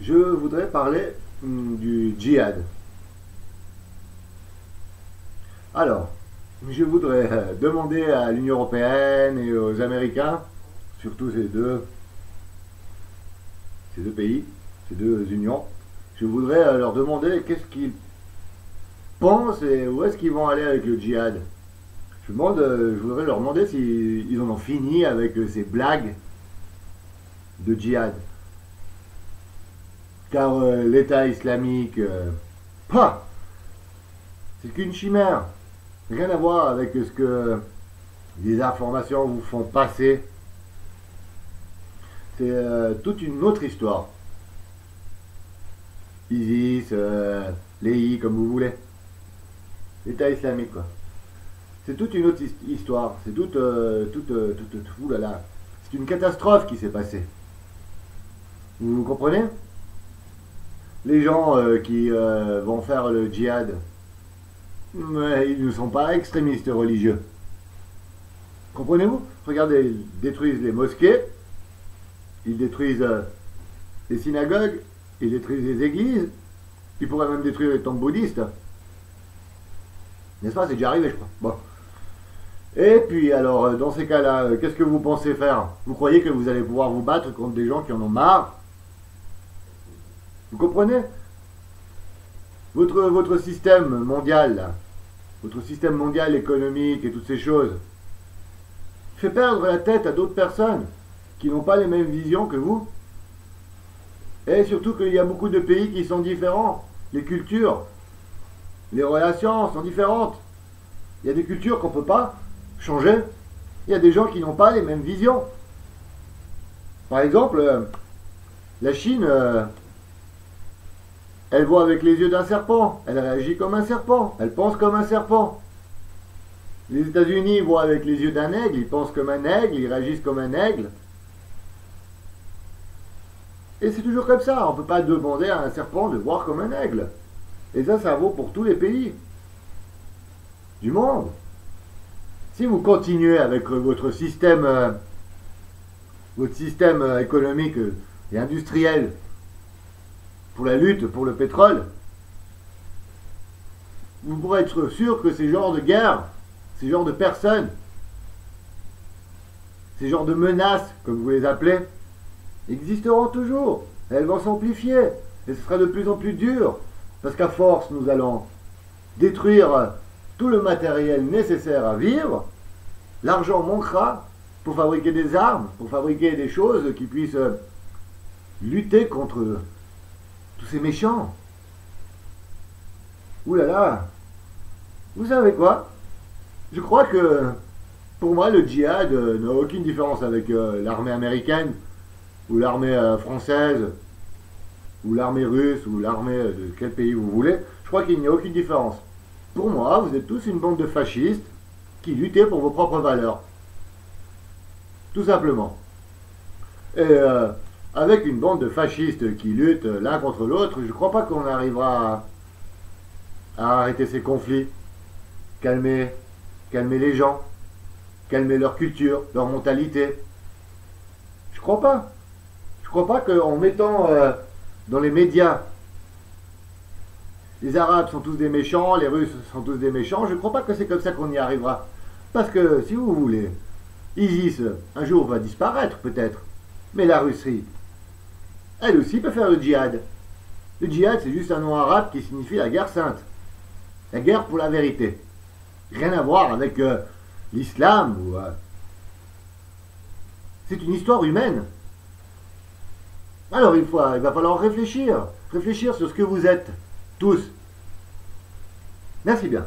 Je voudrais parler du djihad. Alors, je voudrais demander à l'Union européenne et aux Américains, surtout ces deux pays, ces deux unions, je voudrais leur demander qu'est-ce qu'ils pensent et où est-ce qu'ils vont aller avec le djihad. Je voudrais leur demander s'ils en ont fini avec ces blagues de djihad. Car l'État islamique, c'est qu'une chimère. Rien à voir avec ce que les informations vous font passer. C'est toute une autre histoire. ISIS, l'EI, comme vous voulez. L'État islamique, quoi. C'est toute une autre histoire. C'est oulala. C'est une catastrophe qui s'est passée. Vous comprenez? Les gens qui vont faire le djihad, ils ne sont pas extrémistes religieux. Comprenez-vous? Regardez, ils détruisent les mosquées, ils détruisent les synagogues, ils détruisent les églises, ils pourraient même détruire les temples bouddhistes. N'est-ce pas? C'est déjà arrivé, je crois. Bon. Et puis, alors, dans ces cas-là, qu'est-ce que vous pensez faire? Vous croyez que vous allez pouvoir vous battre contre des gens qui en ont marre? Vous comprenez? Votre système mondial, là, votre système mondial économique et toutes ces choses, fait perdre la tête à d'autres personnes qui n'ont pas les mêmes visions que vous. Et surtout qu'il y a beaucoup de pays qui sont différents. Les cultures, les relations sont différentes. Il y a des cultures qu'on ne peut pas changer. Il y a des gens qui n'ont pas les mêmes visions. Par exemple, la Chine, elle voit avec les yeux d'un serpent. Elle réagit comme un serpent. Elle pense comme un serpent. Les États-Unis voient avec les yeux d'un aigle. Ils pensent comme un aigle. Ils réagissent comme un aigle. Et c'est toujours comme ça. On ne peut pas demander à un serpent de voir comme un aigle. Et ça vaut pour tous les pays du monde. Si vous continuez avec votre système économique et industriel pour la lutte pour le pétrole, vous pourrez être sûr que ces genres de guerres, ces genres de personnes, ces genres de menaces, comme vous les appelez, existeront toujours. Elles vont s'amplifier. Et ce sera de plus en plus dur. Parce qu'à force, nous allons détruire tout le matériel nécessaire à vivre. L'argent manquera pour fabriquer des armes, pour fabriquer des choses qui puissent lutter contre tous ces méchants. Ouh là là. Vous savez quoi? Je crois que pour moi, le djihad n'a aucune différence avec l'armée américaine, ou l'armée française, ou l'armée russe, ou l'armée de quel pays vous voulez. Je crois qu'il n'y a aucune différence. Pour moi, vous êtes tous une bande de fascistes qui luttaient pour vos propres valeurs. Tout simplement. Et avec une bande de fascistes qui luttent l'un contre l'autre, je ne crois pas qu'on arrivera à arrêter ces conflits, calmer les gens, calmer leur culture, leur mentalité. Je crois pas. Je crois pas qu'en mettant dans les médias les Arabes sont tous des méchants, les Russes sont tous des méchants, je ne crois pas que c'est comme ça qu'on y arrivera. Parce que, si vous voulez, ISIS, un jour, va disparaître, peut-être. Mais la Russie, elle aussi peut faire le djihad. Le djihad, c'est juste un nom arabe qui signifie la guerre sainte. La guerre pour la vérité. Rien à voir avec l'islam ou... C'est une histoire humaine. Alors il va falloir réfléchir sur ce que vous êtes, tous. Merci bien.